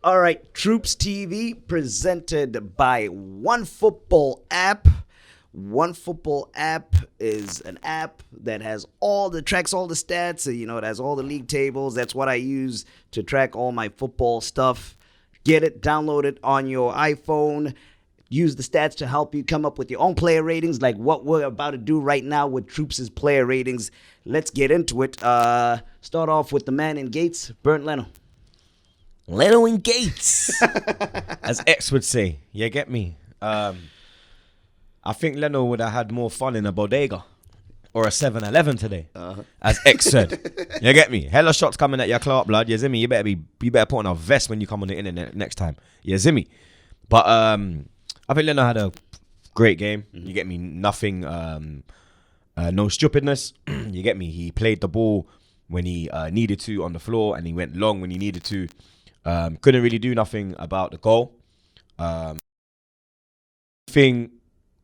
All right, TroopzTV presented by OneFootball app. OneFootball app is an app that has tracks all the stats. It has all the league tables. That's what I use to track all my football stuff. Get it, download it on your iPhone. Use the stats to help you come up with your own player ratings, like what we're about to do right now with Troopz' player ratings. Let's get into it. Start off with the man in Gates, Bernd Leno. Leno and Gates, as X would say. You get me? I think Leno would have had more fun in a bodega or a 7-Eleven today, as X said. You get me? Hella shots coming at your Clark, blood. You see me? You better put on a vest when you come on the internet next time. You see me? But I think Leno had a great game. You get me? Nothing, no stupidness. You get me? He played the ball when he needed to on the floor, and he went long when he needed to. Couldn't really do nothing about the goal. Thing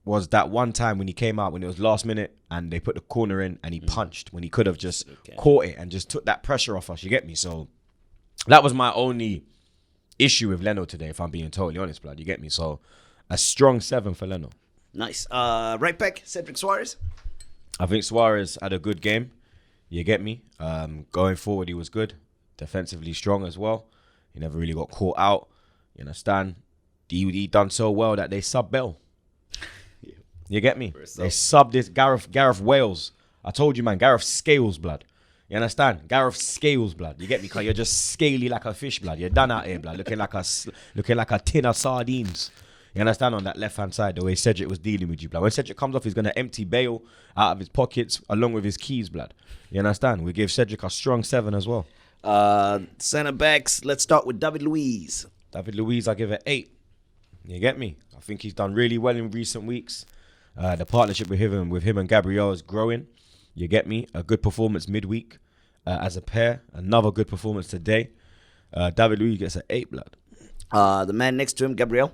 was that one time when he came out when it was last minute and they put the corner in and he punched when he could have just caught it and just took that pressure off us. You get me? So that was my only issue with Leno today, if I'm being totally honest, blood. You get me? So a strong 7 for Leno. Nice. Right back, Cedric Suarez. I think Suarez had a good game. You get me? Going forward, he was good. Defensively strong as well. He never really got caught out. You understand? He done so well that they sub Bell. You get me? They subbed this Gareth Wales. I told you, man. Gareth Scales, blood. You understand? Gareth Scales, blood. You get me? Because you're just scaly like a fish, blood. You're done out here, blood. Looking like a tin of sardines. You understand? On that left-hand side, the way Cedric was dealing with you, blood. When Cedric comes off, he's going to empty Bale out of his pockets along with his keys, blood. You understand? We give Cedric a strong 7 as well. Centre backs, let's start with David Luiz. David Luiz, I give it 8. You get me? I think he's done really well in recent weeks. The partnership with him and Gabriel is growing. You get me? A good performance midweek as a pair. Another good performance today. David Luiz gets an 8, blood. The man next to him, Gabriel.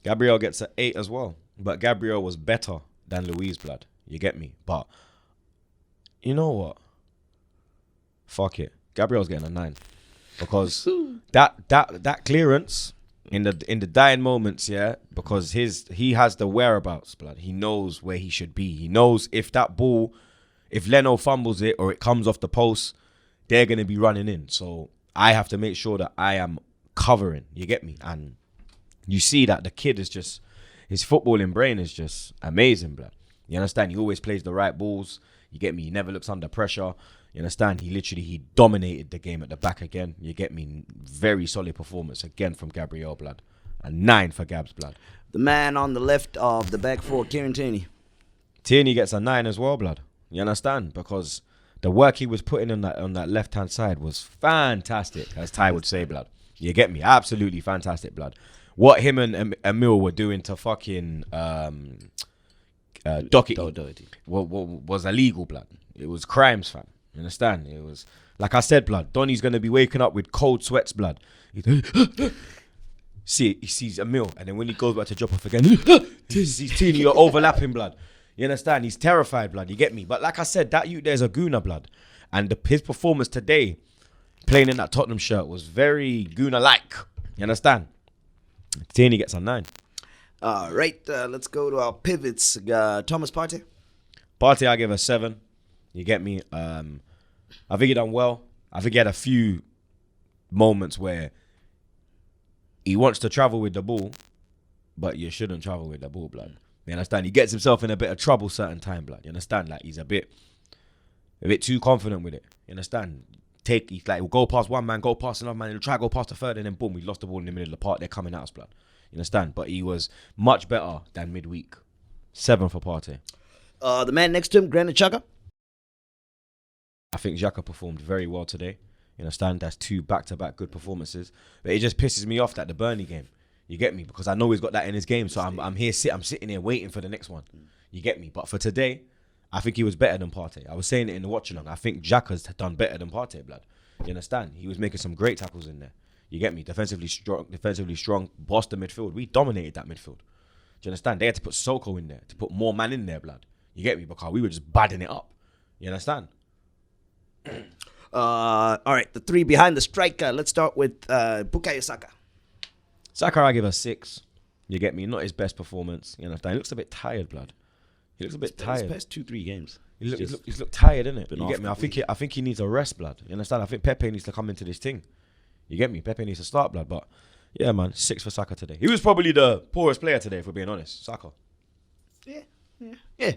Gabriel gets an 8 as well. But Gabriel was better than Luiz, blood. You get me? But you know what? Fuck it. Gabriel's getting a 9. Because that clearance in the dying moments, yeah, because he has the whereabouts, blood. He knows where he should be. He knows if that ball, if Leno fumbles it or it comes off the post, they're gonna be running in. So I have to make sure that I am covering. You get me? And you see that the kid is just, his footballing brain is just amazing, blood. You understand? He always plays the right balls. You get me? He never looks under pressure. You understand? He dominated the game at the back again. You get me? Very solid performance again from Gabriel, blood. A 9 for Gabs, blood. The man on the left of the back four, Kieran Tierney. Tierney gets a 9 as well, blood. You understand? Because the work he was putting on that left-hand side was fantastic, as Ty would say, blood. You get me? Absolutely fantastic, blood. What him and Emil were doing to fucking Doherty was illegal, blood. It was crimes, fam. You understand? It was, like I said, blood. Donny's going to be waking up with cold sweats, blood. He sees Emil, and then when he goes back to drop off again, he sees Tierney, you're overlapping, blood. You understand? He's terrified, blood. You get me? But like I said, that youth there's a Guna, blood. And his performance today, playing in that Tottenham shirt, was very Guna-like. You understand? Tierney gets a 9. All right, let's go to our pivots. Thomas Partey. Partey, I give a 7. You get me? I think he done well. I think he had a few moments where he wants to travel with the ball, but you shouldn't travel with the ball, blood. You understand? He gets himself in a bit of trouble certain time, blood. You understand? Like, he's a bit too confident with it. You understand? He's like, we'll go past one man, go past another man, he'll try to go past the third, and then boom, we lost the ball in the middle of the park. They're coming at us, blood. You understand? But he was much better than midweek. 7 for Partey. The man next to him, Granit Xhaka. I think Xhaka performed very well today. You understand? That's 2 back-to-back good performances. But it just pisses me off that the Burnley game. You get me? Because I know he's got that in his game. So I'm sitting here waiting for the next one. You get me? But for today, I think he was better than Partey. I was saying it in the watch-along. I think Xhaka's done better than Partey, blood. You understand? He was making some great tackles in there. You get me? Defensively strong. Bossed the midfield. We dominated that midfield. Do you understand? They had to put Soko in there, to put more man in there, blood. You get me? Because we were just badding it up. You understand? All right, the three behind the striker. Let's start with Bukayo Saka. Saka, I give a 6. You get me? Not his best performance. You understand? He looks a bit tired, blood. He looks a bit tired. His past 2-3 games. He's looked tired, innit? Been You off get me? completely. I think he needs a rest, blood. You understand? I think Pepe needs to come into this thing. You get me? Pepe needs to start, blood. But yeah, man, 6 for Saka today. He was probably the poorest player today, if we're being honest. Saka. Yeah.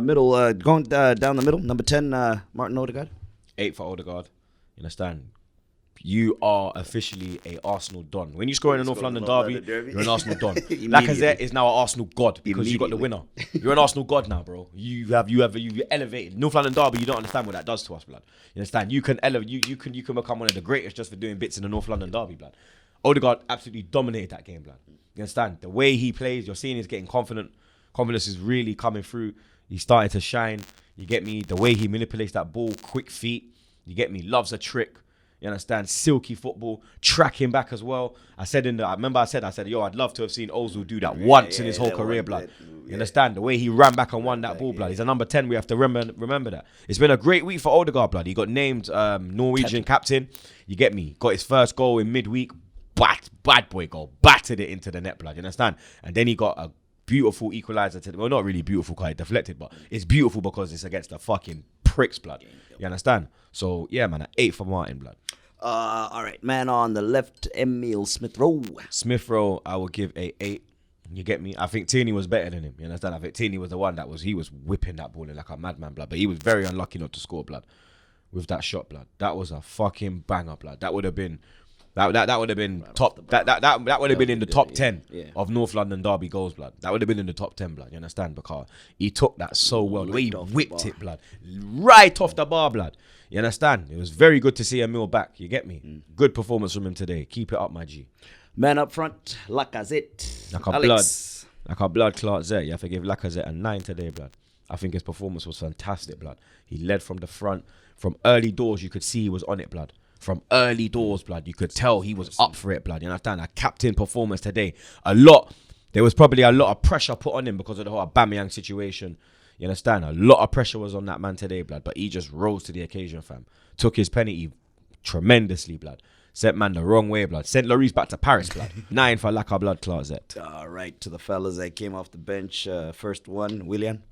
Middle, going down the middle. Number 10, Martin Odegaard. 8 for Odegaard. You understand? You are officially a Arsenal don. When you score in a North London derby, you're an Arsenal don. Lacazette is now an Arsenal god because you got the winner. You're an Arsenal god now, bro. You elevated North London derby. You don't understand what that does to us, blood. You understand? You can elevate. You can become one of the greatest just for doing bits in the North London derby, blood. Odegaard absolutely dominated that game, blood. You understand? The way he plays, you're seeing he's getting confident. Confidence is really coming through. He's starting to shine. You get me? The way he manipulates that ball, quick feet. You get me? Loves a trick. You understand? Silky football, tracking back as well. I said, yo, I'd love to have seen Ozil do that once in his whole career, blood. You understand? The way he ran back and won that ball, blood. He's a number 10. We have to remember that. It's been a great week for Odegaard, blood. He got named Norwegian captain. You get me? Got his first goal in midweek. Bad boy goal. Battered it into the net, blood. You understand? And then he got a beautiful equaliser. Well, not really beautiful because it deflected, but it's beautiful because it's against the fucking pricks, blood. You understand? So, yeah, man, an 8 for Martin, blood. All right, man on the left, Emil Smith-Rowe. Smith-Rowe, I will give a 8. You get me? I think Tierney was better than him. You understand? I think Tierney was the one he was whipping that ball in like a madman, blood. But he was very unlucky not to score, blood, with that shot, blood. That was a fucking banger, blood. That would have been that would have been right top. That would have been in the top 10 of North London derby goals, blood. That would have been in the top 10, blood. You understand? Because he took that so well. The way he whipped it, blood, right off the bar, blood. You understand? It was very good to see Emil back. You get me? Good performance from him today. Keep it up, my G. Man up front, Lacazette. Like our blood clot Z. You have to give Lacazette a 9 today, blood. I think his performance was fantastic, blood. He led from the front. From early doors, you could see he was on it, blood. From early doors, blood, you could tell he was up for it, blood. You understand? A captain performance today. There was probably a lot of pressure put on him because of the whole Aubameyang situation. You understand? A lot of pressure was on that man today, blood. But he just rose to the occasion, fam. Took his penalty tremendously, blood. Sent man the wrong way, blood. Sent Lloris back to Paris, blood. 9 for Laka blood closet. All right, to the fellas that came off the bench. First one, WILLIAN.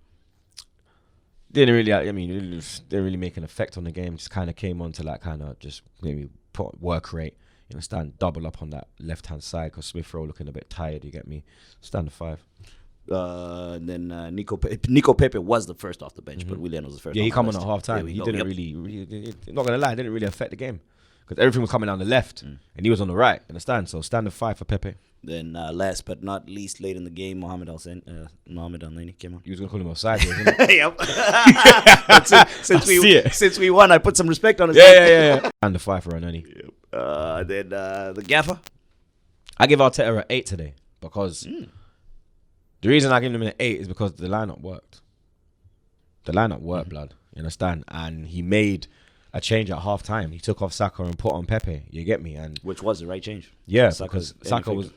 Didn't really make an effect on the game. Just kind of came on to like kind of just maybe put work rate. You understand? Double up on that left-hand side because Smith-Rowe looking a bit tired, you get me? Standard 5. Then Nico Pepe was the first off the bench, but WILLIAN was the first. Yeah, he come on at half time. He didn't really, not gonna lie, didn't really affect the game because everything was coming down the left and he was on the right. Understand? So standard 5 for Pepe. Then last but not least, late in the game, Mohamed Al-Nani came on. You was gonna call him offside, wasn't Yep. Since we won, I put some respect on his name. Yeah. Standard 5 for Nani. Yep. Then the gaffer. I give Arteta an 8 today because. The reason I give him an 8 is because the lineup worked. The lineup worked, blood. You understand? And he made a change at half time. He took off Saka and put on Pepe. You get me? And which was the right change. Yeah, because Saka was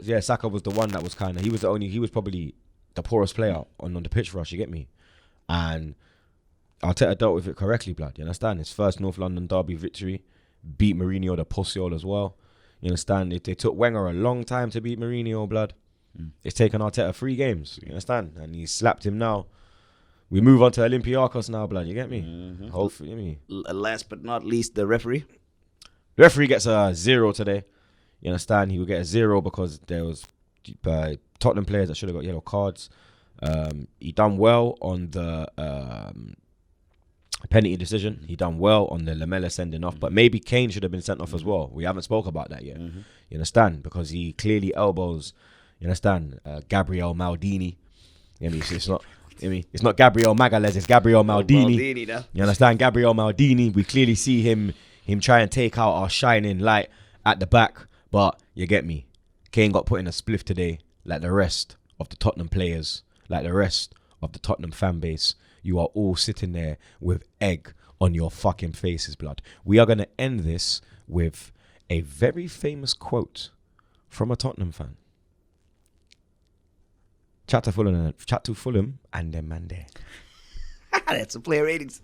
the one that was kind of he was probably the poorest player on the pitch for us. You get me? And Arteta dealt with it correctly, blood. You understand? His first North London derby victory, beat Mourinho the Pusiol as well. You understand? They took Wenger a long time to beat Mourinho, blood. It's taken Arteta 3 games, you understand? And he slapped him now. We move on to Olympiacos now, blood, you get me? Mm-hmm. Hopefully, last but not least, the referee. The referee gets a 0 today. You understand? He will get a 0 because there was Tottenham players that should have got yellow cards. He done well on the penalty decision. He done well on the Lamela sending off, but maybe Kane should have been sent off as well. We haven't spoke about that yet. You understand? Because he clearly elbows. You understand? Gabriel Maldini. You know, it's not Gabriel Magalhaes, it's Gabriel Maldini. You understand? Gabriel Maldini. We clearly see him try and take out our shining light at the back. But you get me. Kane got put in a spliff today, like the rest of the Tottenham players, like the rest of the Tottenham fan base. You are all sitting there with egg on your fucking faces, blood. We are going to end this with a very famous quote from a Tottenham fan. Chat to Fulham and then Monday. That's some player ratings.